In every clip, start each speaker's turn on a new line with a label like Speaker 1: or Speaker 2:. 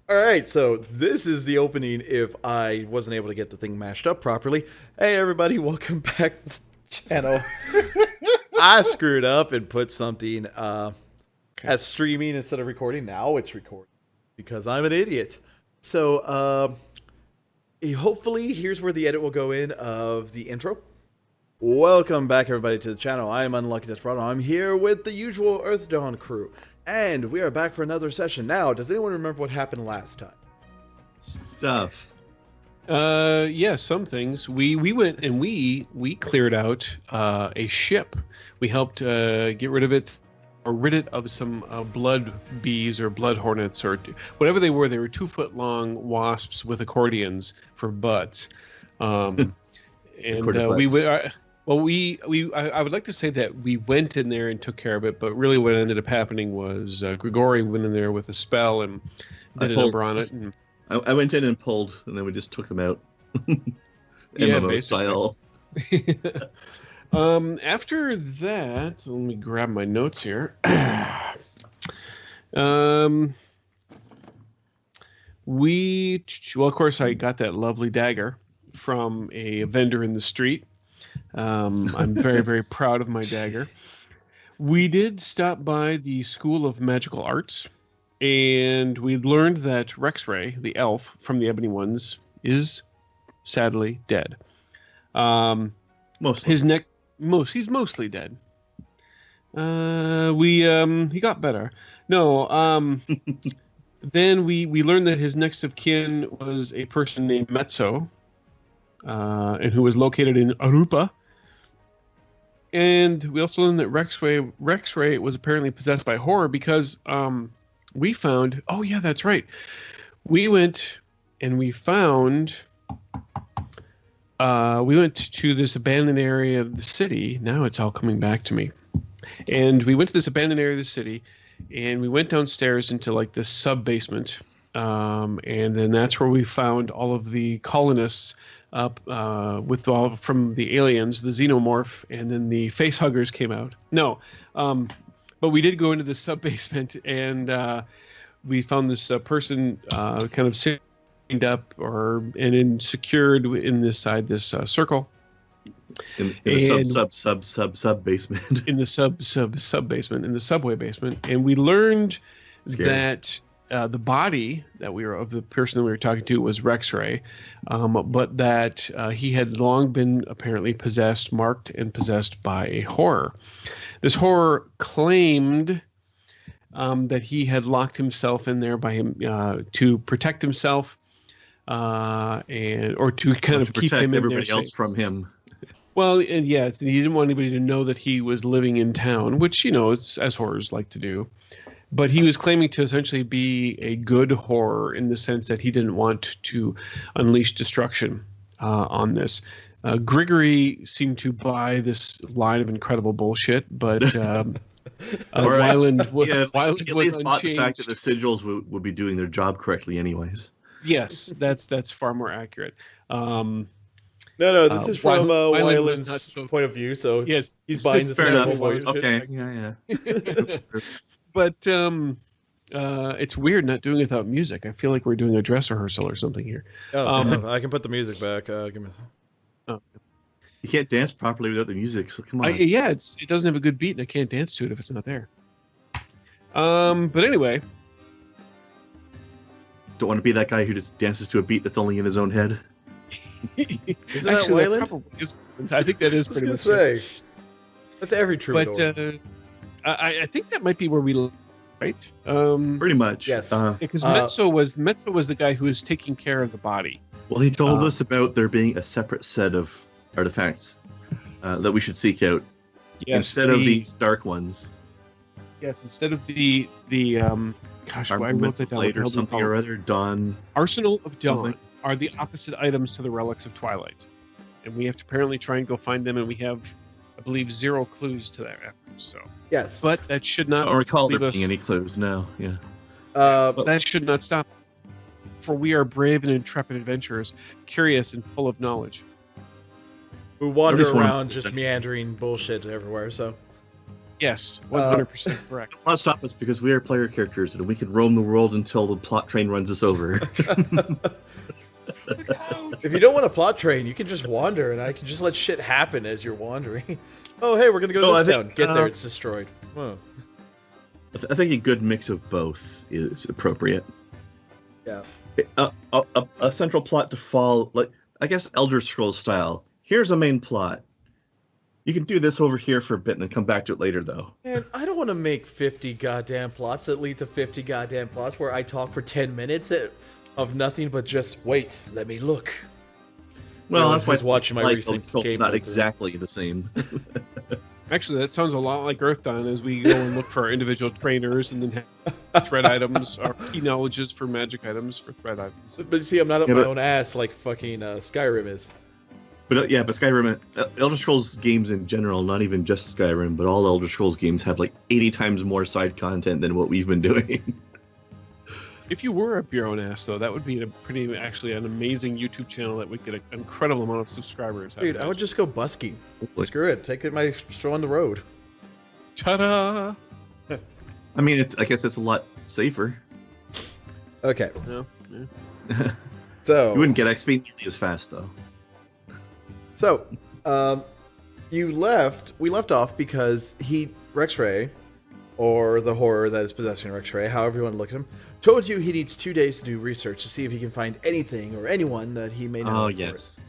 Speaker 1: All right, so this is the opening if I wasn't able to get the thing mashed up properly. Hey, everybody, welcome back to the channel. I screwed up and put something
Speaker 2: Okay.
Speaker 1: as streaming instead of recording. Now it's recording because I'm an idiot. So, hopefully, here's where the edit will go in of the intro. Welcome back, everybody, to the channel. I am Unlucky Desperado. I'm here with the usual Earthdawn crew. And we are back for another session. Now, does anyone remember what happened last time?
Speaker 3: Stuff.
Speaker 2: Yeah, some things. We went and we cleared out a ship. We helped get rid of it, or rid it of some blood bees or blood hornets or whatever they were. They were 2-foot long wasps with accordions for butts. And we went. Well, I would like to say that we went in there and took care of it, but really what ended up happening was Grigori went in there with a spell and did a number on it. And
Speaker 3: I went in and pulled, and then we just took them out.
Speaker 2: Yeah,
Speaker 3: MMO style.
Speaker 2: After that, let me grab my notes here. Well, of course, I got that lovely dagger from a vendor in the street. I'm very, very proud of my dagger. We did stop by the School of Magical Arts, and we learned that Rexray, the elf from the Ebony Ones, is sadly dead.
Speaker 3: Mostly.
Speaker 2: He's mostly dead. He got better. No, then we learned that his next of kin was a person named Mezzo, and who was located in Arupa. And we also learned that Rexray was apparently possessed by horror because we found. Oh yeah, that's right. We went and we found. We went to this abandoned area of the city. Now it's all coming back to me. And we went to this abandoned area of the city, and we went downstairs into like this sub basement. And then that's where we found all of the colonists up with all from the aliens, the xenomorph, and then the face huggers came out. No, but we did go into the sub basement, and we found this person kind of sitting up and secured in this circle.
Speaker 3: In the sub basement.
Speaker 2: In the sub basement, in the subway basement, and we learned that the body of the person that we were talking to was Rexray, but that he had long been apparently marked and possessed by a horror. This horror claimed that he had locked himself in there by him to protect himself, or to kind of keep him in
Speaker 3: everybody
Speaker 2: there
Speaker 3: else from him.
Speaker 2: Well, and yeah, he didn't want anybody to know that he was living in town, which it's as horrors like to do. But he was claiming to essentially be a good horror in the sense that he didn't want to unleash destruction on this. Grigory seemed to buy this line of incredible bullshit, but Wyland was
Speaker 3: bought the fact that the
Speaker 2: unchanged.
Speaker 3: sigils would be doing their job correctly anyways.
Speaker 2: Yes, that's far more accurate.
Speaker 1: No, this is from
Speaker 2: Wyland was not
Speaker 1: Wyland's
Speaker 2: so-
Speaker 1: point of view, so
Speaker 2: Yes,
Speaker 1: he's buying this
Speaker 3: Fair enough.
Speaker 1: terrible bullshit.
Speaker 3: Okay, yeah.
Speaker 2: But it's weird not doing it without music. I feel like we're doing a dress rehearsal or something here.
Speaker 1: I can put the music back. Give me.
Speaker 3: You can't dance properly without the music, so come on.
Speaker 2: It doesn't have a good beat, and I can't dance to it if it's not there. But anyway,
Speaker 3: Don't want to be that guy who just dances to a beat that's only in his own head.
Speaker 1: Isn't that
Speaker 2: actually,
Speaker 1: Wyland?
Speaker 2: probably is. I think that is
Speaker 1: I was
Speaker 2: pretty
Speaker 1: gonna
Speaker 2: much.
Speaker 1: say that's every troubadour.
Speaker 2: But I think that might be where we right.
Speaker 3: Pretty much.
Speaker 1: Yes.
Speaker 2: Because Mezzo was the guy who was taking care of the body.
Speaker 3: Well, he told us about there being a separate set of artifacts that we should seek out instead of these dark ones.
Speaker 2: Yes, instead of the gosh, I wrote that down.
Speaker 3: Blade or something or other. Dawn.
Speaker 2: Arsenal of Dawn
Speaker 3: Something.
Speaker 2: are the opposite items to the relics of Twilight, and we have to apparently try and go find them. And we have, I believe, 0 clues to that effort. So,
Speaker 1: Yes,
Speaker 2: but that should not
Speaker 3: I don't recall there
Speaker 2: leave us.
Speaker 3: being any clues. No, yeah.
Speaker 2: That should not stop. For we are brave and intrepid adventurers, curious and full of knowledge.
Speaker 1: who wander
Speaker 3: just wanted
Speaker 1: around
Speaker 3: to
Speaker 1: just
Speaker 3: say-
Speaker 1: meandering bullshit everywhere. So
Speaker 2: Yes, 100% correct.
Speaker 3: Don't stop us because we are player characters and we can roam the world until the plot train runs us over.
Speaker 1: If you don't want a plot train, you can just wander, and I can just let shit happen as you're wandering. Oh, hey, we're gonna go to this town. Get there, it's destroyed. Whoa.
Speaker 3: I think a good mix of both is appropriate.
Speaker 1: Yeah.
Speaker 3: A central plot to fall, like I guess Elder Scrolls style. Here's a main plot. You can do this over here for a bit and then come back to it later, though.
Speaker 1: Man, I don't want to make 50 goddamn plots that lead to 50 goddamn plots where I talk for 10 minutes of nothing but just, wait, let me look.
Speaker 3: Well, that's why it's
Speaker 1: watching my recent game.
Speaker 3: Not exactly the same.
Speaker 2: Actually, that sounds a lot like Earthdawn as we go and look for our individual trainers and then have thread items, or key knowledges for magic items for thread items.
Speaker 1: But see, I'm not up my own ass like fucking Skyrim is.
Speaker 3: But but Skyrim, Elder Scrolls games in general, not even just Skyrim, but all Elder Scrolls games have like 80 times more side content than what we've been doing.
Speaker 2: If you were up your own ass, though, that would be actually an amazing YouTube channel that would get an incredible amount of subscribers.
Speaker 1: Dude, I would just go busking. Screw it. Take my stroll on the road.
Speaker 2: Ta-da!
Speaker 3: I mean, I guess it's a lot safer.
Speaker 1: Okay.
Speaker 2: Yeah.
Speaker 1: So
Speaker 3: you wouldn't get XP nearly as fast, though.
Speaker 1: So, we left off because Rexray, or the horror that is possessing Rexray, however you want to look at him, told you he needs 2 days to do research to see if he can find anything or anyone that he may know.
Speaker 3: Oh, yes.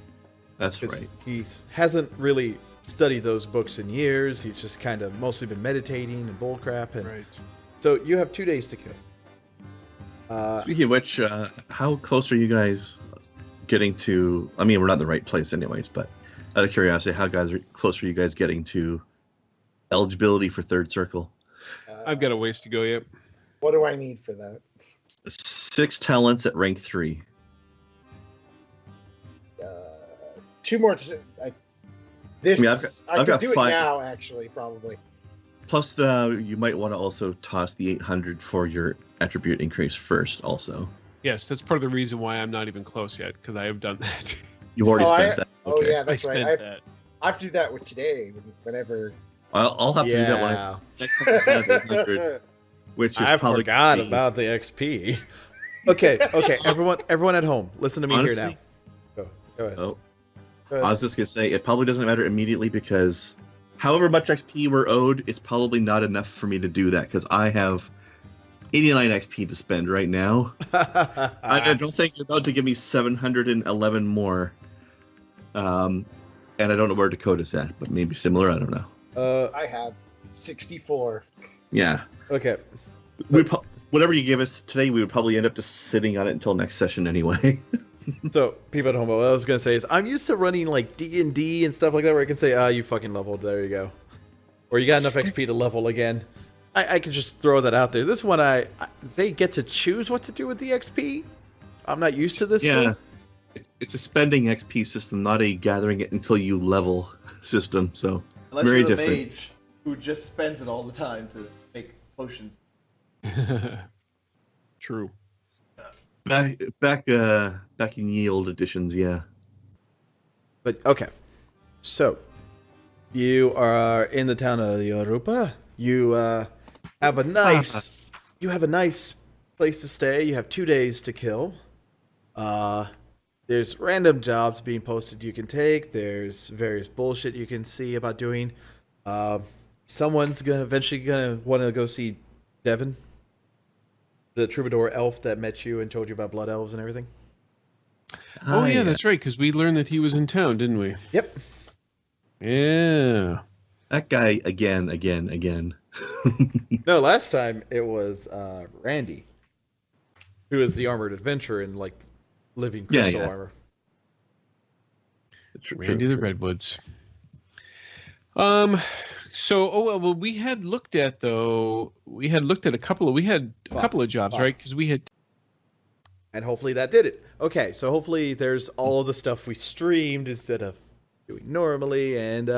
Speaker 3: That's right.
Speaker 1: He hasn't really studied those books in years. He's just kind of mostly been meditating and bullcrap. And
Speaker 2: right.
Speaker 1: So you have 2 days to kill.
Speaker 3: Speaking of which, how close are you guys getting to... I mean, we're not in the right place anyways, but out of curiosity, how close are you guys getting to eligibility for third circle?
Speaker 2: I've got a ways to go yet.
Speaker 4: What do I need for that?
Speaker 3: 6 talents at rank 3.
Speaker 4: 2 more. I could do
Speaker 3: 5.
Speaker 4: it now, actually, probably.
Speaker 3: Plus, you might want to also toss the 800 for your attribute increase first, also.
Speaker 2: Yes, that's part of the reason why I'm not even close yet, because I have done that.
Speaker 3: You've already spent that.
Speaker 4: Okay. Oh, yeah, that's
Speaker 2: I
Speaker 4: right.
Speaker 2: that.
Speaker 4: I have to do that with today, whenever...
Speaker 3: I'll have to do that one. Next time I have 800, which is
Speaker 1: I
Speaker 3: probably
Speaker 1: forgot about the XP. Okay, everyone at home, listen to me here now. Go ahead.
Speaker 3: Oh, I was just gonna say it probably doesn't matter immediately because, however much XP we're owed, it's probably not enough for me to do that because I have 89 XP to spend right now. I don't think you're about to give me 711 more. And I don't know where Dakota's at, but maybe similar. I don't know.
Speaker 4: I have 64.
Speaker 3: Yeah.
Speaker 1: Okay.
Speaker 3: Whatever you give us today, we would probably end up just sitting on it until next session anyway.
Speaker 1: So, people at home, what I was gonna say is, I'm used to running like D&D and stuff like that, where I can say, you fucking leveled. There you go. Or you got enough XP to level again. I can just throw that out there. This one, they get to choose what to do with the XP. I'm not used to this.
Speaker 3: Yeah. It's a spending XP system, not a gathering it until you level system. So
Speaker 1: unless
Speaker 3: very
Speaker 1: you're
Speaker 3: different.
Speaker 1: A mage who just spends it all the time to make potions.
Speaker 2: True.
Speaker 3: Back in ye old editions, yeah.
Speaker 1: But okay, so you are in the town of Europa. You have a nice place to stay. You have 2 days to kill. There's random jobs being posted you can take. There's various bullshit you can see about doing. Someone's eventually gonna want to go see Devin, the troubadour elf that met you and told you about blood elves and everything.
Speaker 2: Oh yeah, that's right. Because we learned that he was in town, didn't we?
Speaker 1: Yep.
Speaker 2: Yeah.
Speaker 3: That guy again.
Speaker 1: No, last time it was Randy, who is the armored adventurer in like living crystal armor.
Speaker 2: Randy the Redwoods. So, we had looked at a couple of jobs, right? Because we had.
Speaker 1: And hopefully that did it. Okay, so hopefully there's all of the stuff we streamed instead of doing normally, and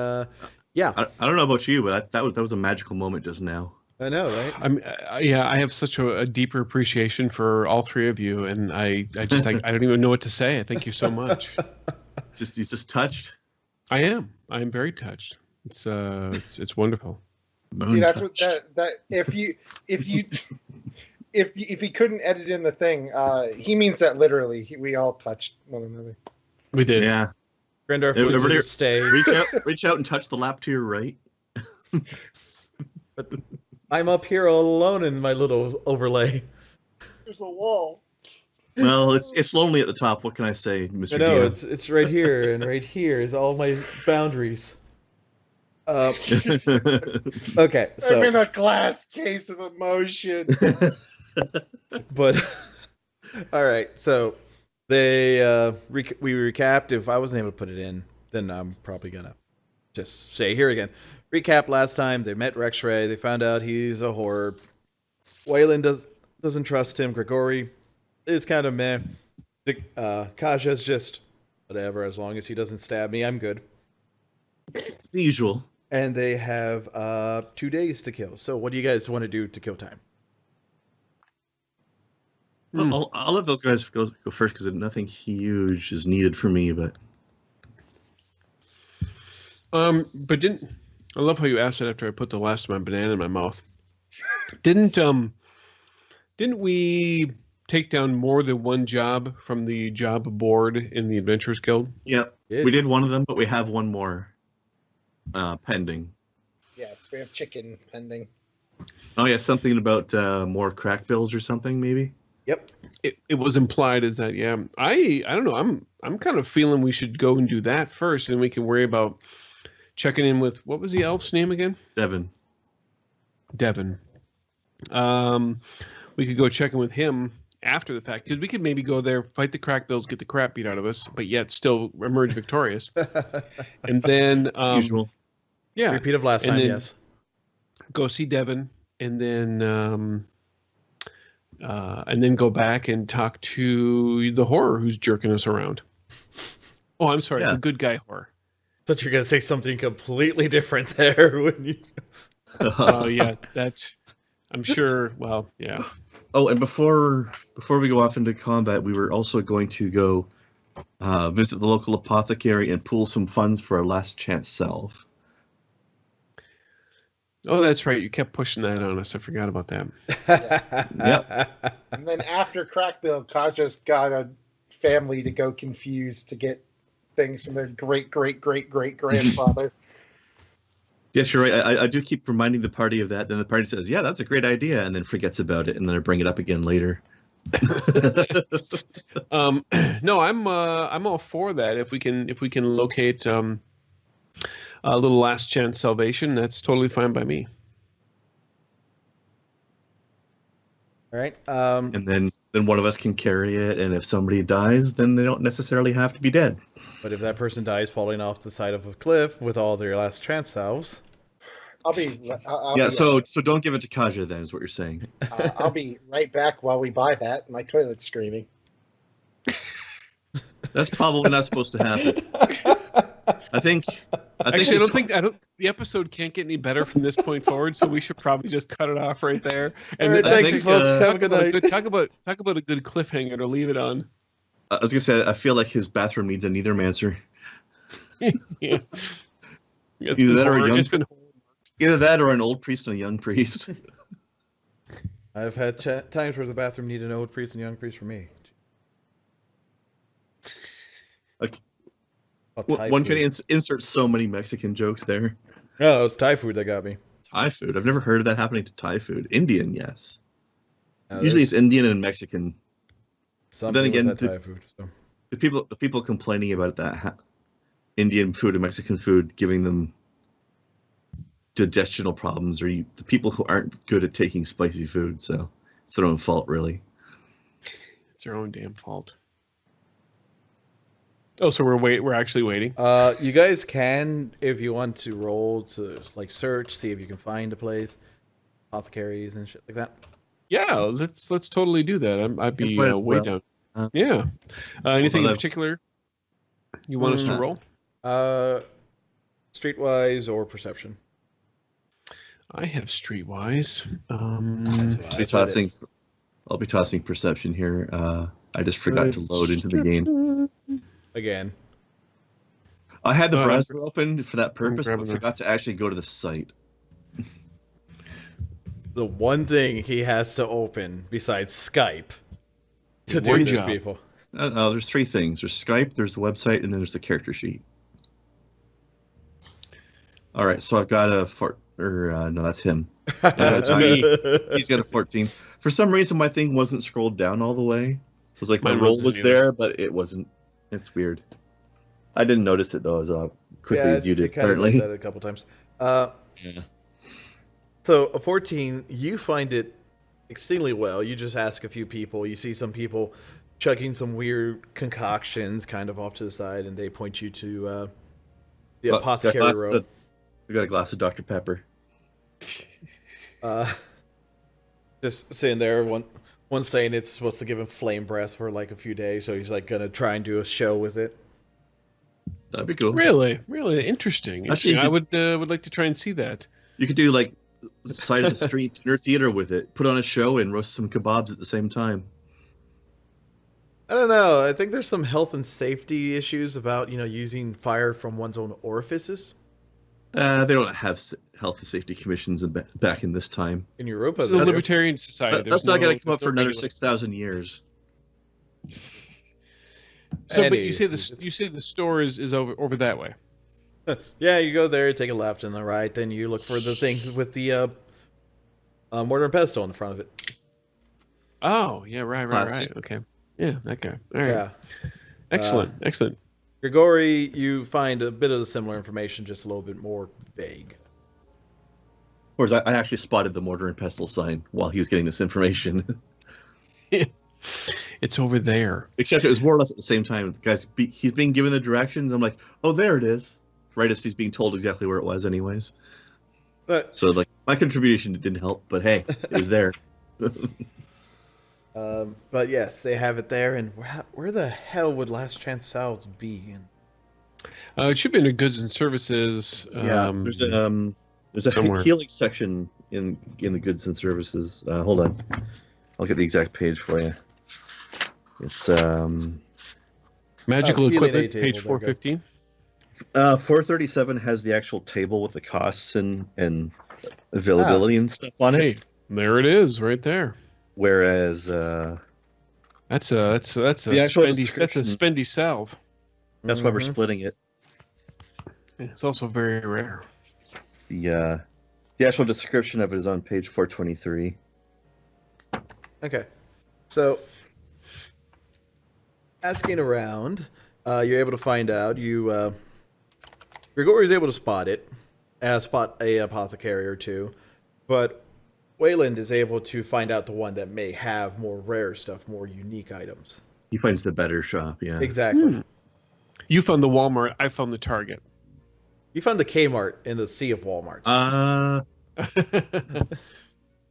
Speaker 1: yeah.
Speaker 3: I don't know about you, but that was a magical moment just now.
Speaker 1: I know, right?
Speaker 2: I have such a deeper appreciation for all three of you, and I don't even know what to say. Thank you so much.
Speaker 3: He's just touched.
Speaker 2: I am very touched. It's wonderful.
Speaker 4: See, that's what that if he couldn't edit in the thing, he means that literally. We all touched one another.
Speaker 2: We did.
Speaker 3: Yeah.
Speaker 1: Grindar flew to the stage.
Speaker 3: Reach out and touch the lap to your right.
Speaker 1: But I'm up here all alone in my little overlay.
Speaker 4: There's a wall.
Speaker 3: Well, it's lonely at the top. What can I say, Mr.
Speaker 1: I know,
Speaker 3: DM?
Speaker 1: it's right here, and right here is all my boundaries. Okay, so
Speaker 4: I'm in a glass case of emotion.
Speaker 1: but all right, so they we recapped. If I wasn't able to put it in, then I'm probably gonna just say here again. Recap last time they met Rexray. They found out he's a horror. Waylon doesn't trust him. Grigori is kind of meh. Kaja's just whatever. As long as he doesn't stab me, I'm good.
Speaker 3: The usual.
Speaker 1: And they have 2 days to kill. So what do you guys want to do to kill time?
Speaker 3: I'll let those guys go first because nothing huge is needed for me. But
Speaker 2: didn't I love how you asked it after I put the last of my banana in my mouth? Didn't we take down more than one job from the job board in the Adventurers Guild?
Speaker 3: Yeah, we did one of them, but we have one more pending.
Speaker 4: Yes, we have chicken pending.
Speaker 3: Oh yeah, something about more crack bills or something, maybe.
Speaker 1: Yep.
Speaker 2: It was implied as that. Yeah, I don't know. I'm kind of feeling we should go and do that first, and we can worry about checking in with what was the elf's name again?
Speaker 3: Devin.
Speaker 2: We could go check in with him after the fact, because we could maybe go there, fight the crack bills, get the crap beat out of us, but yet still emerge victorious. And then
Speaker 3: Usual.
Speaker 2: Yeah.
Speaker 1: Repeat of last time, yes.
Speaker 2: Go see Devin, and then go back and talk to the horror who's jerking us around. Oh, I'm sorry, the good guy horror.
Speaker 1: I thought you were gonna say something completely different there, wouldn't you?
Speaker 2: Oh yeah, that's. I'm sure. Well, yeah.
Speaker 3: Oh, and before we go off into combat, we were also going to go visit the local apothecary and pool some funds for our last chance salve.
Speaker 2: Oh, that's right. You kept pushing that on us. I forgot about that.
Speaker 3: Yep.
Speaker 4: And then after Crackbill, Kaja's got a family to go confuse to get things from their great-great-great-great-grandfather.
Speaker 3: Yes, you're right. I do keep reminding the party of that. Then the party says, "Yeah, that's a great idea," and then forgets about it, and then I bring it up again later.
Speaker 2: No, I'm all for that. If we can locate a little last chance salvation, that's totally fine by me.
Speaker 1: All right.
Speaker 3: And then one of us can carry it, and if somebody dies, then they don't necessarily have to be dead.
Speaker 1: But if that person dies falling off the side of a cliff with all their last chance salves,
Speaker 4: I'll be
Speaker 3: so don't give it to Kaja. Then is what you're saying.
Speaker 4: I'll be right back while we buy that. My toilet's screaming.
Speaker 3: That's probably not supposed to happen. I think.
Speaker 2: Actually, I don't. The episode can't get any better from this point forward, so we should probably just cut it off right there. And
Speaker 1: all right, thank you, folks. Have a good night.
Speaker 2: Talk about a good cliffhanger to leave it on.
Speaker 3: I was gonna say I feel like his bathroom needs a neithermancer.
Speaker 2: Yeah.
Speaker 3: Either that or an old priest and a young priest.
Speaker 1: I've had times where the bathroom needed an old priest and a young priest for me.
Speaker 3: Like, one can insert so many Mexican jokes there.
Speaker 1: No, it was Thai food that got me.
Speaker 3: Thai food? I've never heard of that happening to Thai food. Indian, yes. Usually it's Indian and Mexican.
Speaker 1: Then again, Thai food. So.
Speaker 3: The people complaining about that Indian food and Mexican food giving them digestional problems, or the people who aren't good at taking spicy food. So it's their own fault, really.
Speaker 2: It's their own damn fault. Oh, so we're actually waiting.
Speaker 1: You guys can, if you want to roll to like search, see if you can find a place, apothecaries and shit like that.
Speaker 2: Yeah, let's totally do that. I'd be way down. Yeah. Anything in particular you want us to roll?
Speaker 1: Streetwise or perception.
Speaker 2: I have streetwise.
Speaker 3: I'll be tossing perception here. I just forgot to load into the game.
Speaker 1: Again.
Speaker 3: I had the browser open for that purpose, but forgot to actually go to the site.
Speaker 1: the one thing he has to open besides Skype to do
Speaker 2: One
Speaker 1: this,
Speaker 2: job.
Speaker 1: people.
Speaker 3: There's three things. There's Skype, there's the website, and then there's the character sheet. All right, so I've got a no, that's him.
Speaker 2: That's me.
Speaker 3: He's got a 14. For some reason, my thing wasn't scrolled down all the way. So it was like
Speaker 2: Mine
Speaker 3: my roll
Speaker 2: wasn't
Speaker 3: was
Speaker 2: either.
Speaker 3: there, but it wasn't. It's weird. I didn't notice it though as quickly as you did.
Speaker 1: It kind of
Speaker 3: Apparently,
Speaker 1: does that a couple times.
Speaker 3: yeah.
Speaker 1: So a 14, you find it exceedingly well. You just ask a few people. You see some people chugging some weird concoctions kind of off to the side, and they point you to the apothecary room.
Speaker 3: We got a glass of Dr. Pepper.
Speaker 1: Just sitting there. One saying it's supposed to give him flame breath for like a few days, so he's like gonna try and do a show with it.
Speaker 3: That'd be cool.
Speaker 2: Really interesting.
Speaker 3: Actually,
Speaker 2: I would like to try and see that.
Speaker 3: You could do like the side of the street dinner theater with it. Put on a show and roast some kebabs at the same time.
Speaker 1: I don't know. I think there's some health and safety issues about using fire from one's own orifices.
Speaker 3: They don't have health and safety commissions back in this time.
Speaker 1: In Europa,
Speaker 2: This is a
Speaker 1: they do.
Speaker 2: libertarian society.
Speaker 3: That's not going to come up
Speaker 2: there's
Speaker 3: for
Speaker 2: no
Speaker 3: another
Speaker 2: regulations.
Speaker 3: 6,000 years.
Speaker 2: So, but
Speaker 1: Any-
Speaker 2: you say the store is over that way.
Speaker 1: Yeah, you go there, take a left and a right, then you look for the thing with the mortar and pestle in front of it.
Speaker 2: Oh, yeah, right.
Speaker 3: Classic.
Speaker 2: Okay. Yeah, that guy. All right.
Speaker 1: Yeah.
Speaker 2: Excellent.
Speaker 1: Grigori, you find a bit of the similar information, just a little bit more vague.
Speaker 3: Of course, I actually spotted the mortar and pestle sign while he was getting this information.
Speaker 2: It's over there.
Speaker 3: Except it was more or less at the same time. He's being given the directions. I'm like, oh, there it is. Right as he's being told exactly where it was, anyways.
Speaker 1: But
Speaker 3: So, like, my contribution didn't help, but hey, it was there.
Speaker 1: but yes, they have it there. And where the hell would Last Chance Salves be?
Speaker 2: It should be under goods and services.
Speaker 3: There's a
Speaker 2: somewhere.
Speaker 3: healing section in the goods and services. Hold on, I'll get the exact page for you. It's
Speaker 2: magical
Speaker 1: healing
Speaker 2: equipment,
Speaker 1: aid table,
Speaker 2: page
Speaker 1: there we go.
Speaker 2: 415.
Speaker 3: 437 has the actual table with the costs and availability and stuff on
Speaker 2: Hey,
Speaker 3: it.
Speaker 2: there it is, right there.
Speaker 3: Whereas
Speaker 2: That's a
Speaker 3: The actual description-
Speaker 2: spendy salve.
Speaker 3: that's why we're
Speaker 1: Mhm.
Speaker 3: splitting it.
Speaker 2: It's also very rare.
Speaker 3: The actual description of it is on page 423.
Speaker 1: Okay. So, asking around, you're able to find out. Grigori's able to spot it, spot a apothecary or two, but Wayland is able to find out the one that may have more rare stuff, more unique items.
Speaker 3: He finds the better shop. Yeah.
Speaker 1: Exactly.
Speaker 2: You found the Walmart. I found the Target.
Speaker 1: You found the Kmart in the sea of Walmarts.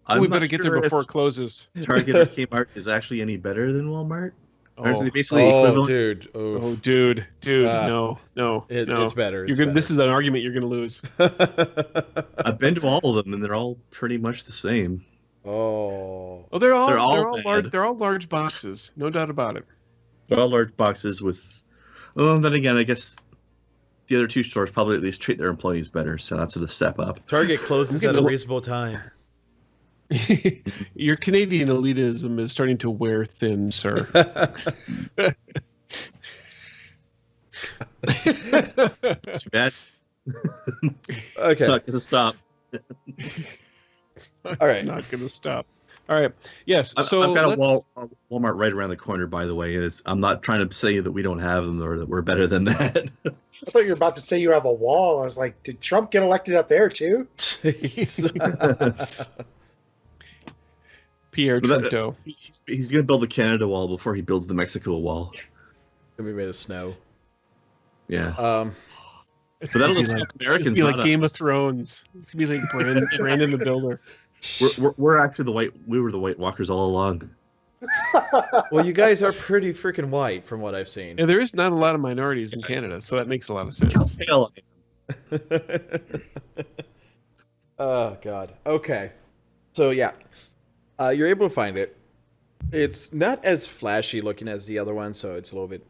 Speaker 3: I'm
Speaker 2: we
Speaker 3: not
Speaker 2: better get there
Speaker 3: sure
Speaker 2: before
Speaker 3: if
Speaker 2: it closes.
Speaker 3: Target or Kmart is actually any better than Walmart. Aren't they
Speaker 2: Oh,
Speaker 3: basically
Speaker 1: oh,
Speaker 3: equivalent?
Speaker 1: dude.
Speaker 2: oh,
Speaker 1: Oof.
Speaker 2: dude,
Speaker 1: Ah.
Speaker 2: no.
Speaker 1: It's better.
Speaker 2: You're gonna. This is an argument you're gonna lose.
Speaker 3: I've been to all of them, and they're all pretty much the same.
Speaker 1: Oh.
Speaker 2: Oh, they're all
Speaker 3: bad.
Speaker 2: large. They're all large boxes, no doubt about it.
Speaker 3: They're all large boxes with. Well, then again, I guess the other two stores probably at least treat their employees better, so that's a step up.
Speaker 1: Target closes
Speaker 2: I'm
Speaker 1: at a
Speaker 2: getting a-
Speaker 1: reasonable time.
Speaker 2: Your Canadian elitism is starting to wear thin, sir.
Speaker 3: Too bad.
Speaker 1: Okay.
Speaker 3: It's not going to stop.
Speaker 1: All right.
Speaker 2: It's not going to stop. All right. Yes.
Speaker 3: I've
Speaker 2: So
Speaker 3: got a
Speaker 2: let's-
Speaker 3: Walmart right around the corner, by the way. I'm not trying to say that we don't have them or that we're better than that.
Speaker 4: I thought you were about to say you have a wall. I was like, did Trump get elected up there too?
Speaker 1: Jeez.
Speaker 2: Pierre
Speaker 3: But that-
Speaker 2: Trudeau.
Speaker 3: He's going to build the Canada wall before he builds the Mexico wall.
Speaker 1: Gonna be made of snow.
Speaker 3: Yeah.
Speaker 2: It's
Speaker 3: So that'll
Speaker 2: gonna be
Speaker 3: stop
Speaker 2: like,
Speaker 3: Americans,
Speaker 2: It's gonna be
Speaker 3: not
Speaker 2: like Game of
Speaker 3: us.
Speaker 2: Thrones. It's gonna be like Brandon the Builder.
Speaker 3: We're actually we were the White Walkers all along.
Speaker 1: Well, you guys are pretty freaking white from what I've seen.
Speaker 2: Yeah, there is not a lot of minorities in Canada, so that makes a lot of sense.
Speaker 3: Hell,
Speaker 1: Oh God. Okay. So yeah, you're able to find it. It's not as flashy looking as the other one, so it's a little bit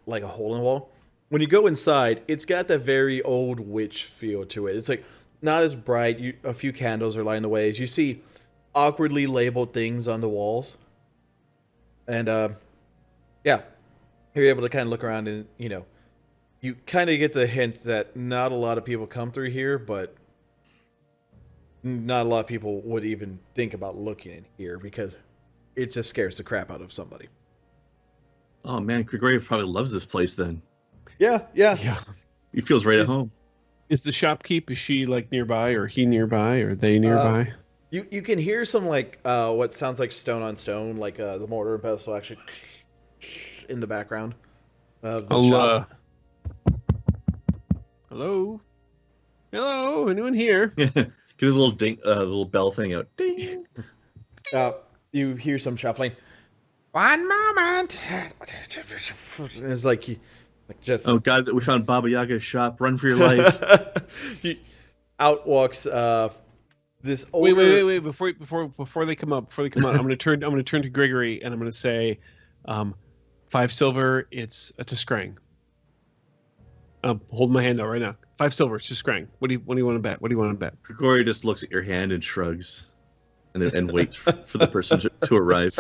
Speaker 1: like a hole in the wall. When you go inside, it's got that very old witch feel to it. It's like not as bright. A few candles are lighting the ways. You see awkwardly labeled things on the walls. And yeah, you're able to kind of look around and, you know, you kind of get the hint that not a lot of people come through here, but not a lot of people would even think about looking in here because it just scares the crap out of somebody.
Speaker 3: Oh man, Gregory probably loves this place then.
Speaker 1: Yeah, yeah.
Speaker 2: Yeah.
Speaker 3: He feels right at home.
Speaker 2: Is the shopkeep, is she like nearby, or he nearby, or they nearby?
Speaker 1: You can hear some like what sounds like stone on stone, like the mortar and pestle actually in the background of the shop.
Speaker 2: Hello? Hello? Anyone here?
Speaker 3: Get a little ding, little bell thing out. Ding.
Speaker 1: You hear some shuffling. One moment. It's like just.
Speaker 3: Oh God! We found Baba Yaga's shop. Run for your life.
Speaker 1: Out walks this older.
Speaker 2: Wait! Before they come up, I'm gonna turn to Gregory and I'm gonna say, 5 silver. It's a Tiskrang. Hold my hand out right now. 5 silver. It's Tiskrang. What do you want to bet? What do you want to bet?
Speaker 3: Gregory just looks at your hand and shrugs, and waits for the person to arrive.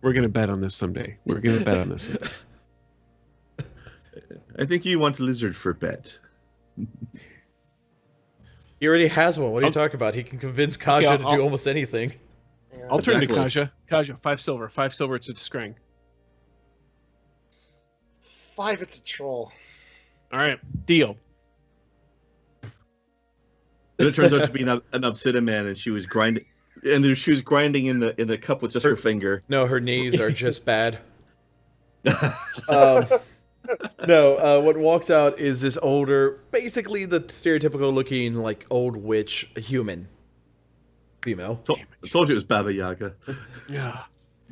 Speaker 2: We're gonna bet on this someday.
Speaker 3: I think you want a lizard for a bet.
Speaker 1: He already has one. What are you talking about? He can convince Kaja to do almost anything.
Speaker 2: I'll turn to Kaja. Kaja, 5 silver. 5 silver. It's a Tiskrang.
Speaker 4: 5, it's a troll.
Speaker 2: All right, deal.
Speaker 3: Then it turns out to be an Obsidian man, and she was grinding, in the cup with just her finger.
Speaker 1: No, her knees are just bad. What walks out is this older, basically the stereotypical looking like old witch human female.
Speaker 3: I told you it was Baba Yaga.
Speaker 2: Yeah.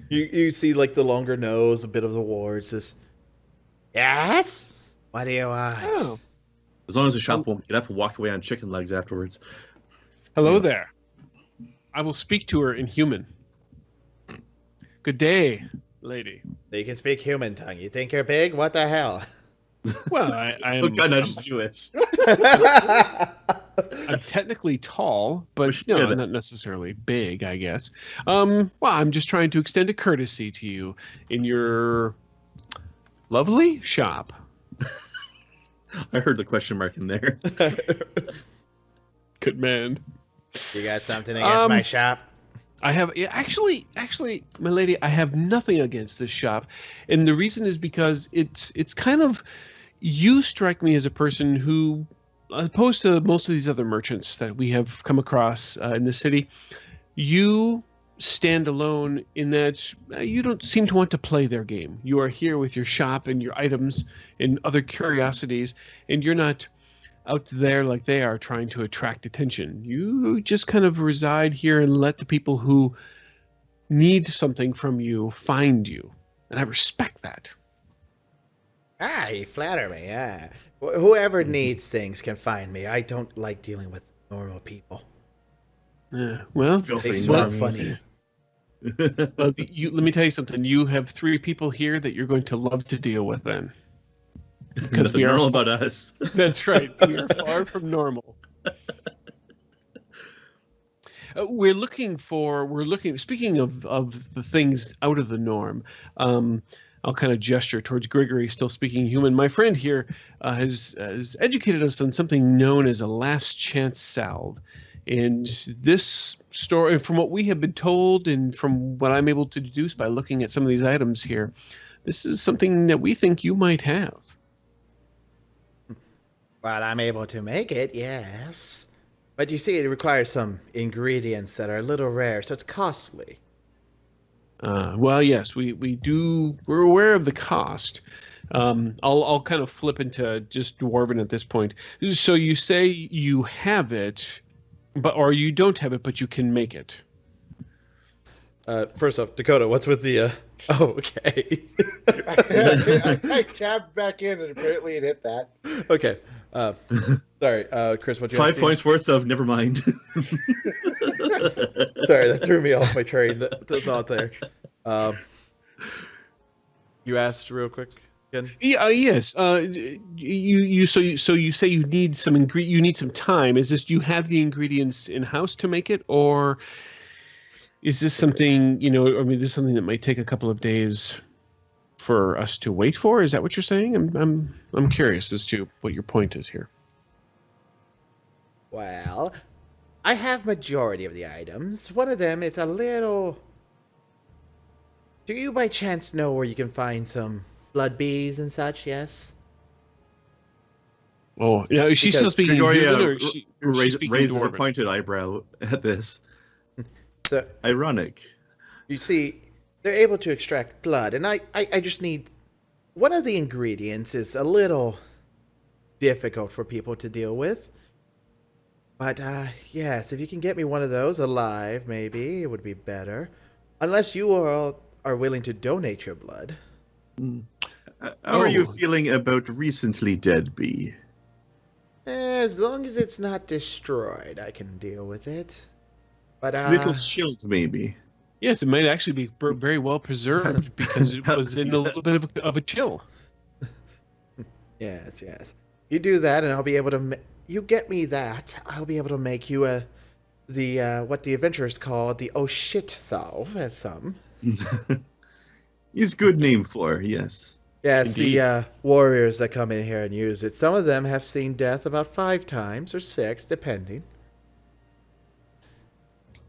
Speaker 1: You see like the longer nose, a bit of the warts. Just yes. What do you want?
Speaker 2: Oh.
Speaker 3: As long as the shop won't get up and walk away on chicken legs afterwards.
Speaker 2: Hello there. I will speak to her in human. Good day, lady.
Speaker 1: You can speak human tongue. You think you're big? What the hell?
Speaker 2: Well, I am.
Speaker 3: Look, I'm Jewish.
Speaker 2: I'm technically tall, but I'm not necessarily big, I guess. Well, I'm just trying to extend a courtesy to you in your lovely shop.
Speaker 3: I heard the question mark in there.
Speaker 2: Good man.
Speaker 1: You got something against my shop?
Speaker 2: I have actually, my lady, I have nothing against this shop, and the reason is because it's kind of, you strike me as a person who, opposed to most of these other merchants that we have come across in the city, you stand alone in that you don't seem to want to play their game. You are here with your shop and your items and other curiosities, and you're not out there like they are trying to attract attention. You just kind of reside here and let the people who need something from you find you. And I respect that.
Speaker 1: You flatter me, yeah. Whoever needs things can find me. I don't like dealing with normal people.
Speaker 2: Yeah, well,
Speaker 1: they smell funny.
Speaker 2: Well, let me tell you something. You have 3 people here that you're going to love to deal with then.
Speaker 3: Because we are normal about us.
Speaker 2: That's right. We are far from normal. Speaking of the things out of the norm, I'll kind of gesture towards Gregory, still speaking human. My friend here has educated us on something known as a last chance salve. And this story, from what we have been told and from what I'm able to deduce by looking at some of these items here, this is something that we think you might have.
Speaker 1: Well, I'm able to make it, yes. But you see, it requires some ingredients that are a little rare, so it's costly.
Speaker 2: Well, yes, we're aware of the cost. I'll kind of flip into just Dwarven at this point. So you say you have it, or you don't have it, but you can make it.
Speaker 1: First off, Dakota, what's with the? Oh, okay.
Speaker 4: I tabbed back in, and apparently it hit that.
Speaker 1: Okay. Sorry, Chris. What you
Speaker 3: 5 points worth of never mind.
Speaker 1: Sorry, that threw me off my train. The thought there. You asked real quick. Again?
Speaker 2: Yeah. Yes. So you say you need some you need some time. Is this you have the ingredients in house to make it, or is this something I mean, this is something that might take a couple of days for us to wait for? Is that what you're saying? I'm curious as to what your point is here.
Speaker 1: Well, I have majority of the items. One of them is a little... Do you by chance know where you can find some blood bees and such, yes?
Speaker 2: Oh, yeah. Is she still
Speaker 1: Because
Speaker 2: speaking
Speaker 3: Gregoria
Speaker 2: human, or is she speaking
Speaker 3: raises a
Speaker 2: dwarven?
Speaker 3: pointed eyebrow at this.
Speaker 1: So,
Speaker 3: Ironic.
Speaker 1: you see, they're able to extract blood, and I just need... One of the ingredients is a little difficult for people to deal with. But, yes, if you can get me one of those alive, maybe, it would be better. Unless you all are willing to donate your blood.
Speaker 3: How are you
Speaker 2: Oh.
Speaker 3: feeling about recently dead bee?
Speaker 1: As long as it's not destroyed, I can deal with it. But,
Speaker 3: Little chilled, maybe.
Speaker 2: Yes, it might actually be very well preserved because it was in a little bit of a chill.
Speaker 1: yes, yes. You do that, and I'll be able to... You get me that, I'll be able to make you what the adventurers call the oh shit salve, as some.
Speaker 3: It's good name for, yes.
Speaker 1: Yes,
Speaker 2: Indeed.
Speaker 1: the warriors that come in here and use it. Some of them have seen death about 5 times or 6, depending.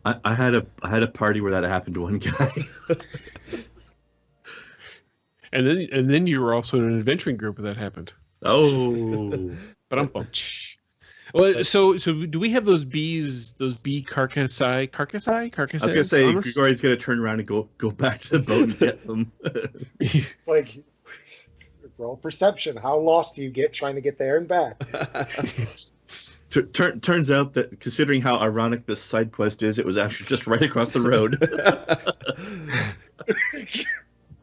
Speaker 3: I had a party where that happened to one guy.
Speaker 2: And then you were also in an adventuring group where that happened.
Speaker 3: Oh.
Speaker 2: But well, so do we have those bees, those bee carcassai?
Speaker 3: I was gonna say
Speaker 2: on us?
Speaker 3: Gregorian's gonna turn around and go back to the boat and get them.
Speaker 4: It's like roll perception. How lost do you get trying to get there and back?
Speaker 3: Turns out that, considering how ironic this side quest is, it was actually just right across the road.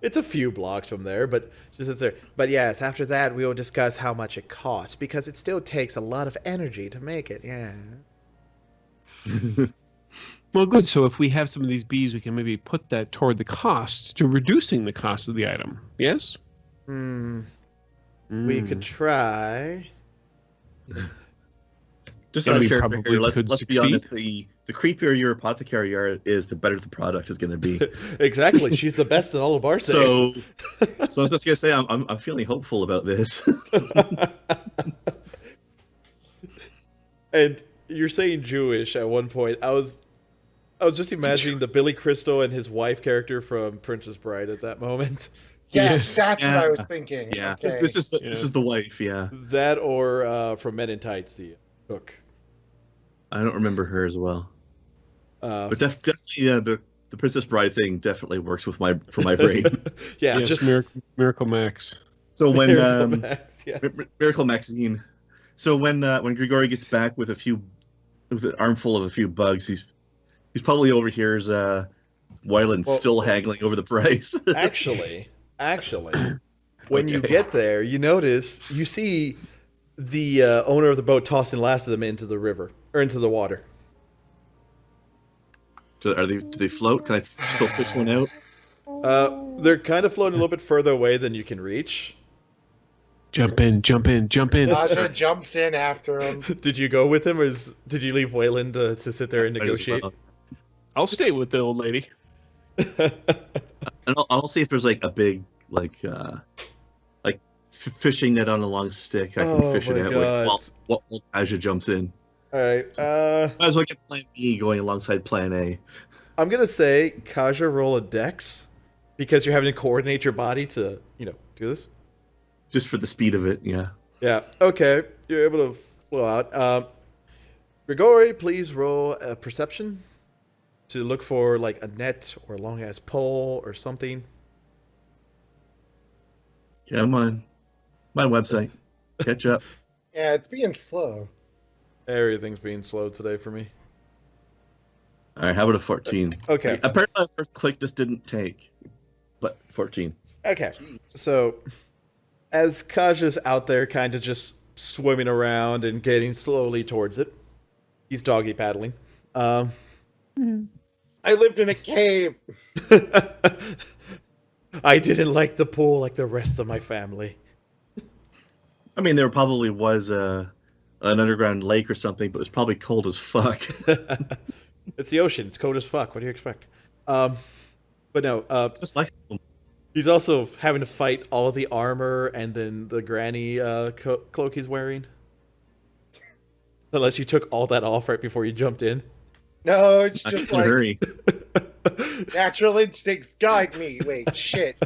Speaker 1: It's a few blocks from there, but just it's there. But yes, after that we will discuss how much it costs, because it still takes a lot of energy to make it. Yeah.
Speaker 2: Well, good. So if we have some of these bees, we can maybe put that toward the cost, to reducing the cost of the item. Yes?
Speaker 1: We could try.
Speaker 3: Just
Speaker 2: And
Speaker 3: out
Speaker 2: we
Speaker 3: of character
Speaker 2: probably
Speaker 3: here, let's
Speaker 2: could
Speaker 3: be
Speaker 2: succeed.
Speaker 3: honest. The creepier your apothecary is, the better the product is going to be.
Speaker 1: Exactly. She's the best in all of Arce.
Speaker 3: So I was just gonna say, I'm feeling hopeful about this.
Speaker 1: And you're saying Jewish at one point. I was just imagining the Billy Crystal and his wife character from Princess Bride at that moment.
Speaker 4: Yes,
Speaker 2: Yes.
Speaker 4: that's what I
Speaker 3: Yeah.
Speaker 4: was thinking.
Speaker 3: Yeah,
Speaker 4: Okay.
Speaker 3: this is the wife. Yeah,
Speaker 1: That or from Men in Tights, the cook.
Speaker 3: I don't remember her as well, but definitely the Princess Bride thing definitely works for my brain.
Speaker 1: Yeah,
Speaker 2: Yes,
Speaker 1: just
Speaker 2: Miracle Max.
Speaker 3: So when
Speaker 1: Miracle Max, yeah.
Speaker 3: Miracle Maxine, so when Grigori gets back with an armful of a few bugs, he's probably overhears Wyland
Speaker 1: Well-
Speaker 3: still haggling over the price.
Speaker 1: Actually, when you
Speaker 3: Okay.
Speaker 1: get there, you see the owner of the boat tossing last of them into the river or into the water.
Speaker 3: Do they float? Can I still fish one out?
Speaker 1: They're kind of floating a little bit further away than you can reach.
Speaker 2: Jump in.
Speaker 4: Naja jumps in after him.
Speaker 1: Did you go with him, or did you leave Wayland to sit there and
Speaker 3: Might as
Speaker 1: negotiate?
Speaker 3: well.
Speaker 2: I'll stay with the old lady.
Speaker 3: And I'll see if there's like a big fishing net on a long stick. I can
Speaker 1: Oh
Speaker 3: fish it
Speaker 1: my
Speaker 3: out
Speaker 1: God.
Speaker 3: while Aja jumps in.
Speaker 1: All right.
Speaker 3: Might as well get Plan B going alongside Plan A.
Speaker 1: I'm gonna say Kaja roll a dex because you're having to coordinate your body to do this.
Speaker 3: Just for the speed of it, yeah.
Speaker 1: Yeah. Okay. You're able to flow out. Grigori, please roll a perception to look for like a net or a long ass pole or something.
Speaker 3: Come on. My website. Catch up.
Speaker 4: Yeah, it's being slow.
Speaker 1: Everything's being slow today for me.
Speaker 3: All right, how about a 14?
Speaker 1: Okay.
Speaker 3: Apparently, the first click just didn't take, but 14.
Speaker 1: Okay. So, as Kaja's out there kind of just swimming around and getting slowly towards it, he's doggy paddling.
Speaker 4: I lived in a cave.
Speaker 1: I didn't like the pool like the rest of my family.
Speaker 3: I mean, there probably was an underground lake or something, but it was probably cold as fuck.
Speaker 1: It's the ocean. It's cold as fuck. What do you expect? But no,
Speaker 3: Just like
Speaker 1: he's also having to fight all of the armor and then the granny cloak he's wearing. Unless you took all that off right before you jumped in.
Speaker 4: No, it's
Speaker 3: I
Speaker 4: just
Speaker 3: can
Speaker 4: like
Speaker 3: hurry.
Speaker 4: natural instincts guide me. Wait, shit.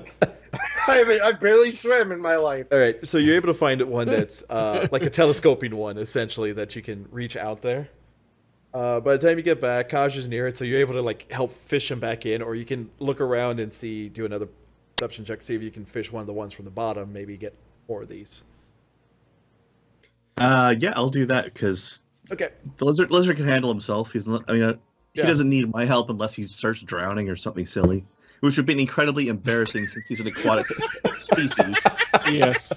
Speaker 4: I barely swim in my life.
Speaker 1: All right, so you're able to find one that's like a telescoping one, essentially, that you can reach out there. By the time you get back, Kaj is near it, so you're able to like help fish him back in, or you can look around and do another perception check, see if you can fish one of the ones from the bottom, maybe get more of these.
Speaker 3: Yeah, I'll do that because
Speaker 1: Okay.
Speaker 3: the lizard can handle himself. He's not. I mean, he
Speaker 1: Yeah.
Speaker 3: doesn't need my help unless he starts drowning or something silly, which would be incredibly embarrassing since he's an aquatic species.
Speaker 2: Yes.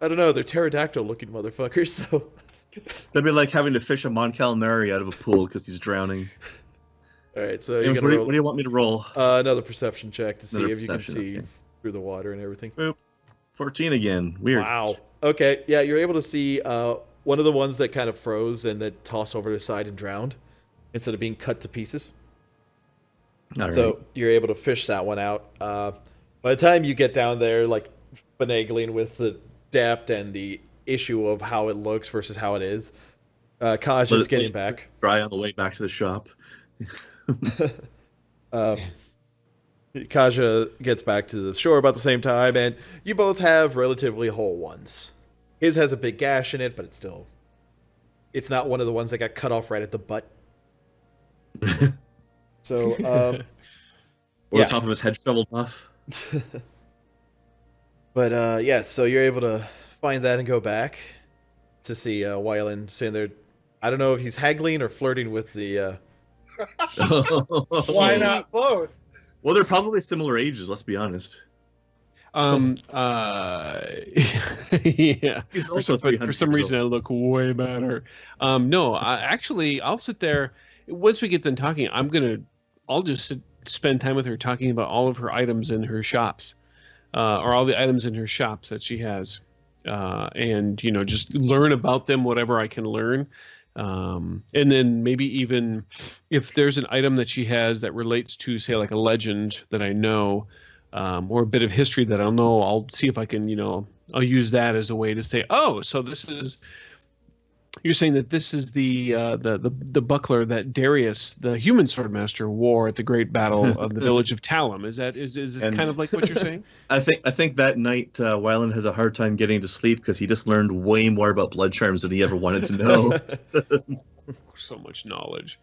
Speaker 1: I don't know, they're pterodactyl-looking motherfuckers, so...
Speaker 3: That'd be like having to fish a Mon Calamari out of a pool because he's drowning.
Speaker 1: All right, so
Speaker 3: What
Speaker 1: you're
Speaker 3: do
Speaker 1: gonna roll
Speaker 3: you want me to roll?
Speaker 1: another perception check to see
Speaker 3: Another
Speaker 1: if you can
Speaker 3: perception,
Speaker 1: see
Speaker 3: okay.
Speaker 1: through the water and everything.
Speaker 3: 14 again. Weird.
Speaker 1: Wow. Okay, yeah, you're able to see one of the ones that kind of froze and that tossed over to the side and drowned instead of being cut to pieces.
Speaker 3: All
Speaker 1: So
Speaker 3: right.
Speaker 1: you're able to fish that one out. By the time you get down there, like finagling with the depth and the issue of how it looks versus how it is, Kaj is getting back.
Speaker 3: Dry on the way back to the shop.
Speaker 1: Kaja gets back to the shore about the same time, and you both have relatively whole ones. His has a big gash in it, but it's not one of the ones that got cut off right at the butt. So,
Speaker 3: Or
Speaker 1: yeah.
Speaker 3: the top of his head shoveled off.
Speaker 1: But yeah, so you're able to find that and go back to see Wyland sitting there. I don't know if he's haggling or flirting with the.
Speaker 4: Why not both?
Speaker 3: Well, they're probably similar ages. Let's be honest.
Speaker 2: Yeah.
Speaker 3: He's also
Speaker 2: But for
Speaker 3: 300
Speaker 2: some
Speaker 3: years
Speaker 2: reason, I look way better. No, I'll sit there. Once we get done talking, I'll just spend time with her talking about all of her items in her shops, or all the items in her shops that she has, and just learn about them, whatever I can learn. And then maybe even if there's an item that she has that relates to, say, like a legend that I know, or a bit of history that I'll know, I'll see if I can, I'll use that as a way to say, oh, so you're saying that this is the buckler that Darius, the human swordmaster, wore at the great battle of the village of Talum. Is this kind of like what you're saying?
Speaker 3: I think that night Wyland has a hard time getting to sleep because he just learned way more about blood charms than he ever wanted to know.
Speaker 2: So much knowledge.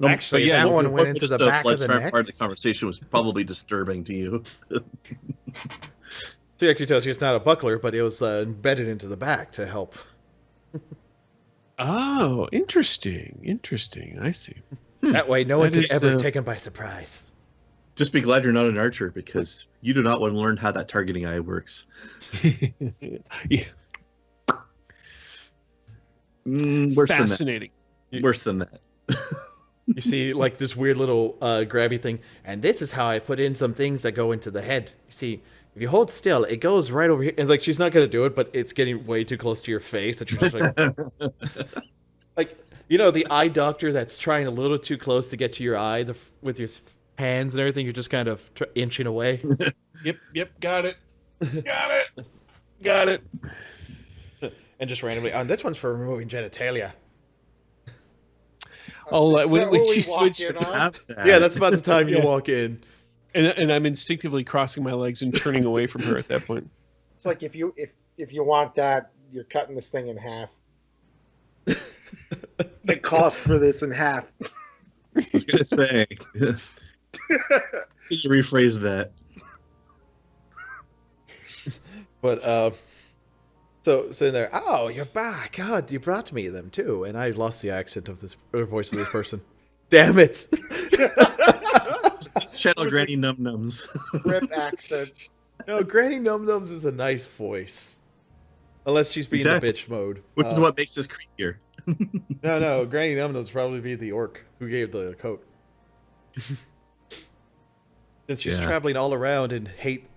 Speaker 1: Actually,
Speaker 2: yeah,
Speaker 1: that one went
Speaker 3: Most
Speaker 1: into the
Speaker 3: just
Speaker 1: back
Speaker 3: blood
Speaker 1: of the
Speaker 3: charm
Speaker 1: neck.
Speaker 3: part of the conversation was probably disturbing to you.
Speaker 1: She actually tells you it's not a buckler, but it was embedded into the back to help.
Speaker 2: Oh, interesting. I see.
Speaker 1: That way, no one
Speaker 2: That
Speaker 1: could
Speaker 2: is,
Speaker 1: ever take him by surprise.
Speaker 3: Just be glad you're not an archer because you do not want to learn how that targeting eye works.
Speaker 2: Yeah,
Speaker 3: Worse
Speaker 2: fascinating.
Speaker 3: than that. Worse than that.
Speaker 1: You see, like this weird little grabby thing, and this is how I put in some things that go into the head. You see, if you hold still, it goes right over here. And like she's not gonna do it, but it's getting way too close to your face that you're just like, the eye doctor that's trying a little too close to get to your eye with your hands and everything. You're just kind of inching away.
Speaker 2: Yep, got it. Got it.
Speaker 1: And just randomly, this one's for removing genitalia.
Speaker 2: Oh,
Speaker 4: Is
Speaker 2: when
Speaker 4: that what we
Speaker 2: she
Speaker 4: walk
Speaker 2: switched,
Speaker 4: in on?
Speaker 3: Have that.
Speaker 1: Yeah, that's about the time you
Speaker 2: Yeah.
Speaker 1: walk in.
Speaker 2: and I'm instinctively crossing my legs and turning away from her at that point.
Speaker 4: It's like if you want that, you're cutting this thing in half. The cost for this in half.
Speaker 3: I was gonna say. Can you rephrase that?
Speaker 1: But so sitting there, oh, you're back. God, you brought me them too, and I lost the accent of this or voice of this person. Damn it!
Speaker 3: Channel Granny Num Nums.
Speaker 4: Rip accent.
Speaker 1: No, Granny Num Nums is a nice voice, unless she's being
Speaker 3: Exactly.
Speaker 1: the bitch mode.
Speaker 3: Which is what makes this creepier.
Speaker 1: No, Granny Num Nums probably be the orc who gave the coat. Since she's
Speaker 3: Yeah.
Speaker 1: traveling all around and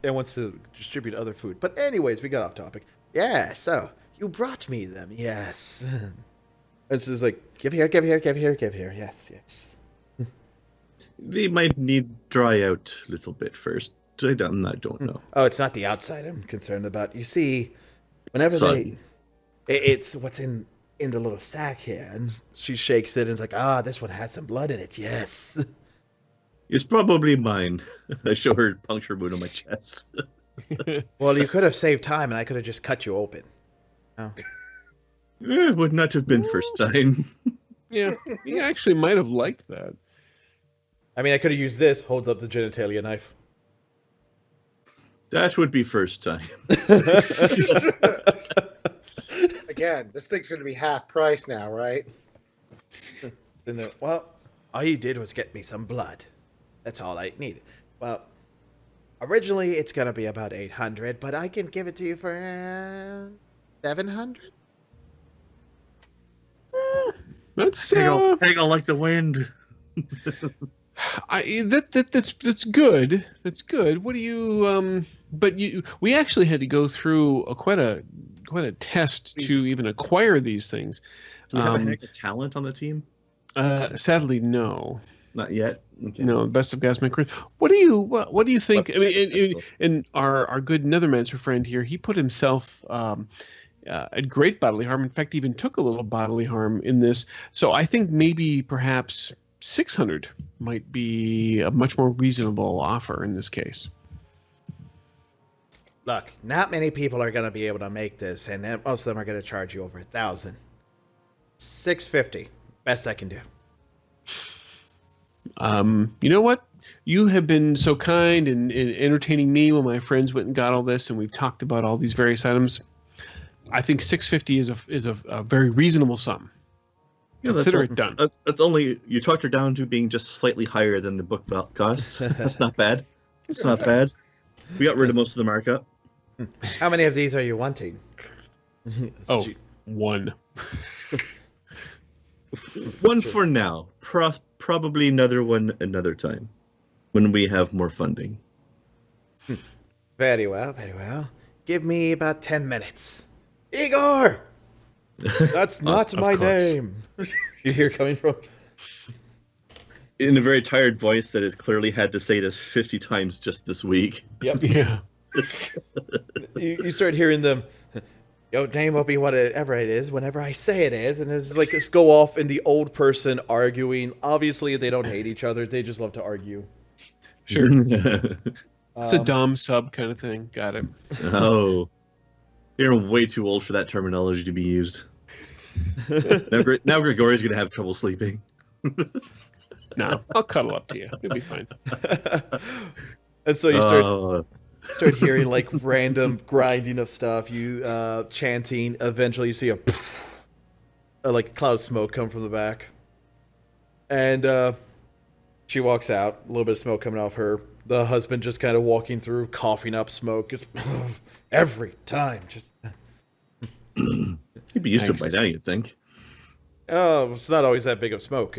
Speaker 1: wants to distribute other food. But anyways, we got off topic. Yeah, so you brought me them, yes. And she's like, give here, give here, give here, give here. Yes, yes.
Speaker 3: They might need dry out a little bit first. I don't know.
Speaker 1: Oh, it's not the outside I'm concerned about. You see, whenever
Speaker 3: Sorry.
Speaker 1: it's what's in the little sack here, and she shakes it and is like, this one has some blood in it. Yes.
Speaker 3: It's probably mine. I show her a puncture wound on my chest.
Speaker 1: Well, you could have saved time, and I could have just cut you open. Oh.
Speaker 3: It would not have been first time.
Speaker 2: Yeah, he actually might have liked that.
Speaker 1: I mean, I could have used this. Holds up the genitalia knife.
Speaker 3: That would be first time.
Speaker 4: Again, this thing's going to be half price now, right?
Speaker 1: Well, all you did was get me some blood. That's all I needed. Well, originally it's gonna be about 800, but I can give it to you for 700.
Speaker 2: That's
Speaker 3: Hang on like the wind.
Speaker 2: that's good. That's good. What do you we actually had to go through quite a test to even acquire these things.
Speaker 3: Do we have a heck of talent on the team?
Speaker 2: Sadly, no.
Speaker 3: Not yet. Okay.
Speaker 2: No, best of Gasman. What do you think? I mean, and our good Nethermancer friend here, he put himself at great bodily harm. In fact, even took a little bodily harm in this. So I think maybe perhaps 600 might be a much more reasonable offer in this case.
Speaker 1: Look, not many people are gonna be able to make this, and then most of them are gonna charge you over 1,000. 650, best I can do.
Speaker 2: You know what? You have been so kind in entertaining me when my friends went and got all this, and we've talked about all these various items. I think 650 is a very reasonable sum.
Speaker 3: Yeah,
Speaker 2: Consider it done.
Speaker 3: That's only, you talked her down to being just slightly higher than the book costs. That's not bad. It's not bad. We got rid of most of the markup.
Speaker 1: How many of these are you wanting?
Speaker 2: Oh, one.
Speaker 3: One for now. Probably another one another time when we have more funding.
Speaker 1: Very well, very well. Give me about 10 minutes. Igor! That's not
Speaker 3: Of
Speaker 1: my
Speaker 3: course.
Speaker 1: name. You hear coming from?
Speaker 3: In a very tired voice that has clearly had to say this 50 times just this week.
Speaker 1: Yep.
Speaker 2: Yeah.
Speaker 1: You start hearing them. Your name will be whatever it is whenever I say it is. And it's like, just go off in the old person arguing. Obviously, they don't hate each other. They just love to argue.
Speaker 2: Sure. It's a dom sub kind of thing. Got it.
Speaker 3: Oh. You're way too old for that terminology to be used. Now Gregori's going to have trouble sleeping.
Speaker 2: No, I'll cuddle up to you. You'll be fine.
Speaker 1: And so you start hearing like random grinding of stuff. You chanting. Eventually, you see a like cloud of smoke come from the back, and she walks out. A little bit of smoke coming off her. The husband just kind of walking through, coughing up smoke. Just every time. Just
Speaker 3: You'd be used to it by
Speaker 2: Nice.
Speaker 3: now, you'd think.
Speaker 1: oh, it's not always that big of smoke.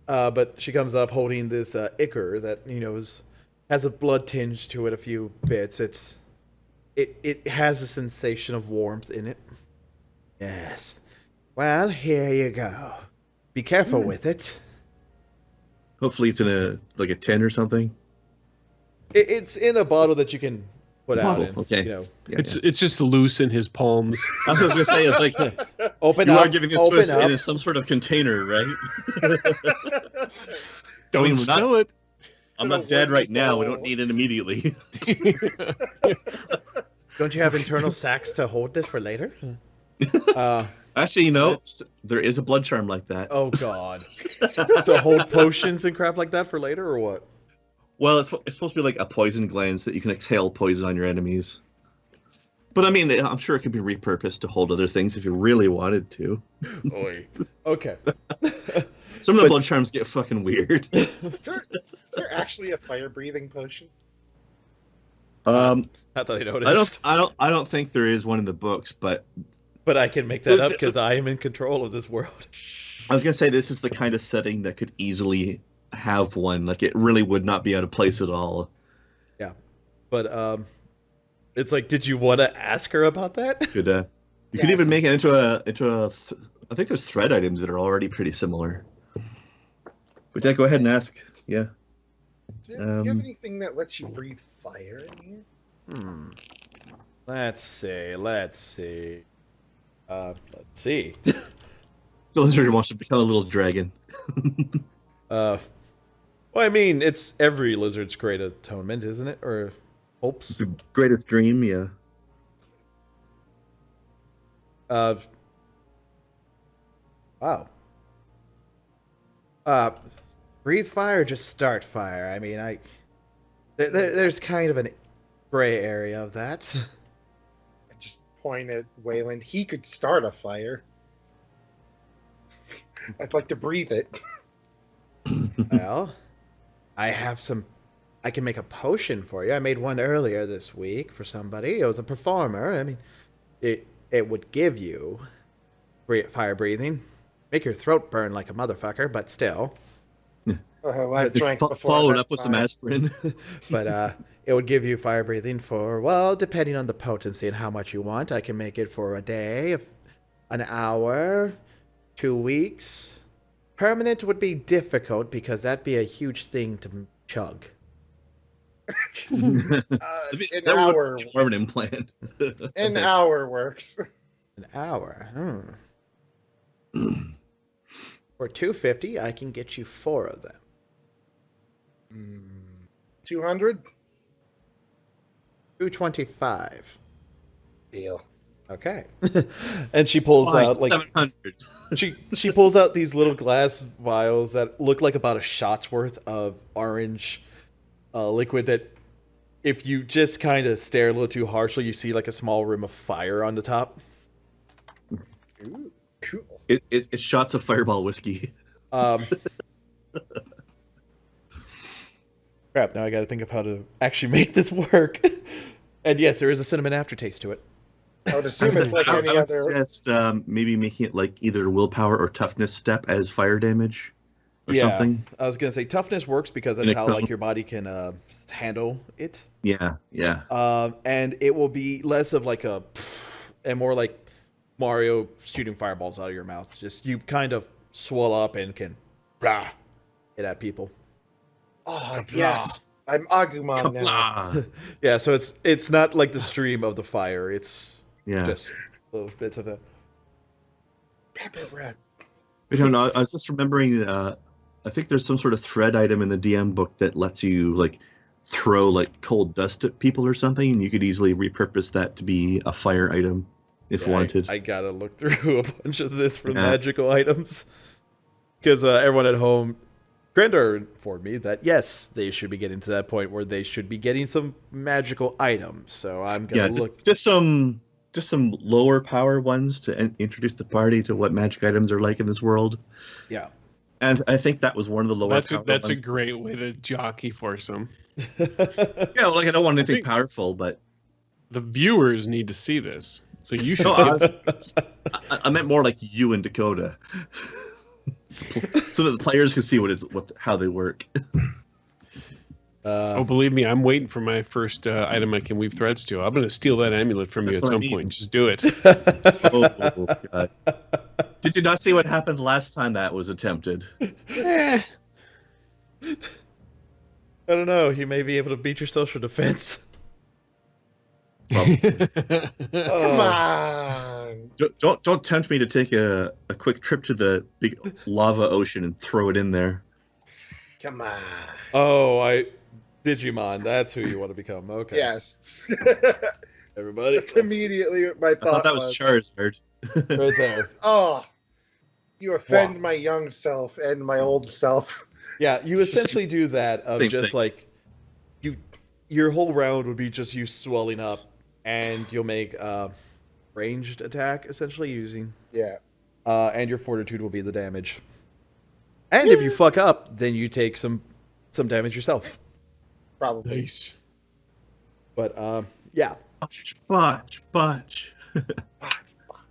Speaker 1: But she comes up holding this ichor that has a blood tinge to it a few bits. It has a sensation of warmth in it. Yes. Well, here you go. Be careful with it.
Speaker 3: Hopefully it's in a 10 or something.
Speaker 1: It's in a bottle that you can put out in.
Speaker 3: Okay.
Speaker 1: You know,
Speaker 3: Yeah,
Speaker 2: It's just loose in his palms.
Speaker 3: I was just going to say, it's like,
Speaker 1: open
Speaker 3: you
Speaker 1: up.
Speaker 3: are giving this
Speaker 1: open
Speaker 3: to us
Speaker 1: up.
Speaker 3: in some sort of container, right?
Speaker 2: Don't
Speaker 3: we're
Speaker 2: spill it.
Speaker 3: I'm not dead right now. We don't need it immediately.
Speaker 1: Don't you have internal sacs to hold this for later?
Speaker 3: Actually, there is a blood charm like that.
Speaker 1: Oh God. To hold potions and crap like that for later, or what?
Speaker 3: Well, it's supposed to be like a poison gland so that you can exhale poison on your enemies. But I mean, I'm sure it could be repurposed to hold other things if you really wanted to.
Speaker 1: Oy. Okay.
Speaker 3: Some of the blood charms get fucking weird.
Speaker 4: Is there actually a fire-breathing potion?
Speaker 3: I
Speaker 1: Not that I noticed.
Speaker 3: don't think there is one in the books, but
Speaker 1: But I can make that up because I am in control of this world.
Speaker 3: I was gonna say this is the kind of setting that could easily have one. Like it really would not be out of place at all.
Speaker 1: Yeah, but it's like, did you want to ask her about that?
Speaker 3: Could you could
Speaker 4: Yes.
Speaker 3: even make it into a I think there's thread items that are already pretty similar. But yeah, go ahead and ask. Yeah.
Speaker 4: Do you have anything that lets you breathe fire in here?
Speaker 1: Let's see. Let's see.
Speaker 3: The lizard wants to become a little dragon.
Speaker 1: Well, I mean, it's every lizard's great atonement, isn't it? Or hopes.
Speaker 3: The greatest dream, yeah.
Speaker 1: Wow. Breathe fire, just start fire. I mean, there's kind of an gray area of that.
Speaker 4: I just point at Wayland. He could start a fire. I'd like to breathe it.
Speaker 1: Well, I can make a potion for you. I made one earlier this week for somebody. It was a performer. I mean, it would give you fire breathing. Make your throat burn like a motherfucker, but still.
Speaker 4: Oh, I drank before.
Speaker 3: Followed
Speaker 4: that's
Speaker 3: up with
Speaker 4: fine.
Speaker 3: some aspirin.
Speaker 1: But it would give you fire breathing for, well, depending on the potency and how much you want. I can make it for a day, an hour, 2 weeks. Permanent would be difficult because that'd be a huge thing to chug.
Speaker 4: An
Speaker 3: That
Speaker 4: hour.
Speaker 3: would be more of an implant.
Speaker 4: An hour works.
Speaker 1: An hour. For $250, I can get you 4 of them.
Speaker 4: 200?
Speaker 1: $225.
Speaker 4: Deal.
Speaker 1: Okay. And she pulls out like
Speaker 3: 700.
Speaker 1: she pulls out these little glass vials that look like about a shot's worth of orange liquid that if you just kind of stare a little too harshly, you see like a small rim of fire on the top.
Speaker 4: Ooh, cool.
Speaker 3: It's shots of Fireball whiskey.
Speaker 1: Crap, now I gotta think of how to actually make this work. And yes, there is a cinnamon aftertaste to it.
Speaker 4: I would assume it's like
Speaker 3: I
Speaker 4: any
Speaker 3: would
Speaker 4: other.
Speaker 3: suggest maybe making it like either willpower or toughness step as fire damage or something.
Speaker 1: I was gonna say toughness works because that's how like your body can handle it.
Speaker 3: Yeah.
Speaker 1: And it will be less of like a and more like Mario shooting fireballs out of your mouth. Just you kind of swell up and can hit at people.
Speaker 4: Oh, yes. I'm Agumon now.
Speaker 3: Kapla!
Speaker 1: Yeah, so it's not like the stream of the fire. It's
Speaker 3: Yeah.
Speaker 1: just little bits of it.
Speaker 4: Pepper bread.
Speaker 3: I don't know. I was just remembering. I think there's some sort of thread item in the DM book that lets you like throw like cold dust at people or something, and you could easily repurpose that to be a fire item if wanted.
Speaker 1: I gotta look through a bunch of this for magical items. Because everyone at home, Grandor informed me that yes, they should be getting to that point where they should be getting some magical items. So I'm gonna look.
Speaker 3: Just some lower power ones to introduce the party to what magic items are like in this world.
Speaker 1: Yeah.
Speaker 3: And I think that was one of the lower.
Speaker 2: That's a great way to jockey for some.
Speaker 3: Yeah, like I don't want anything powerful, but
Speaker 2: The viewers need to see this, so you should.
Speaker 3: I meant more like you and Dakota, so that the players can see how they work.
Speaker 2: Oh, believe me, I'm waiting for my first item I can weave threads to. I'm going to steal that amulet from you at some point. Just do it.
Speaker 3: Oh, God. Did you not see what happened last time that was attempted?
Speaker 2: Eh.
Speaker 1: I don't know. You may be able to beat your social defense.
Speaker 4: Come on.
Speaker 3: Don't tempt me to take a quick trip to the big lava ocean and throw it in there.
Speaker 4: Come on.
Speaker 1: Oh, Digimon. That's who you want to become. Okay.
Speaker 4: Yes.
Speaker 1: Everybody.
Speaker 4: That's immediately what my
Speaker 3: I
Speaker 4: thought
Speaker 3: thought that was Charizard.
Speaker 1: Right there.
Speaker 4: Oh, you offend my young self and my old self.
Speaker 1: Yeah, you essentially do that of
Speaker 3: Same
Speaker 1: just
Speaker 3: thing.
Speaker 1: like your whole round would be just you swelling up, and you'll make a ranged attack essentially using and your fortitude will be the damage. And if you fuck up, then you take some damage yourself.
Speaker 4: Probably.
Speaker 2: Nice.
Speaker 1: But yeah.
Speaker 3: Botch.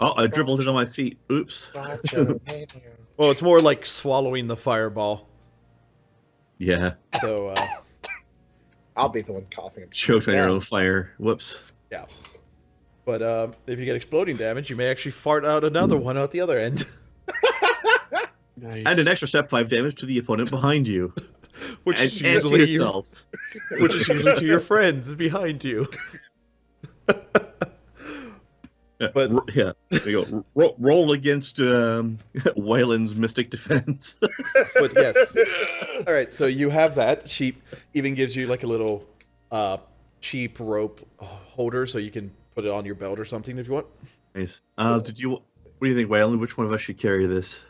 Speaker 3: Oh, I dribbled it on my feet. Oops.
Speaker 1: Well, it's more like swallowing the fireball.
Speaker 3: Yeah.
Speaker 1: So,
Speaker 4: I'll be the one coughing.
Speaker 3: Choked on your own fire. Whoops.
Speaker 1: yeah. But if you get exploding damage, you may actually fart out another one out the other end.
Speaker 2: Nice.
Speaker 3: And an extra step 5 damage to the opponent behind you.
Speaker 1: Which is
Speaker 3: And to
Speaker 1: usually
Speaker 3: yourself.
Speaker 1: Which is usually to your friends behind you. But
Speaker 3: Yeah, there you go. Roll against Wayland's Mystic Defense.
Speaker 1: But yes. All right, so you have that. She even gives you like a little cheap rope holder so you can put it on your belt or something if you want.
Speaker 3: Nice. What do you think, Wayland? Which one of us should carry this?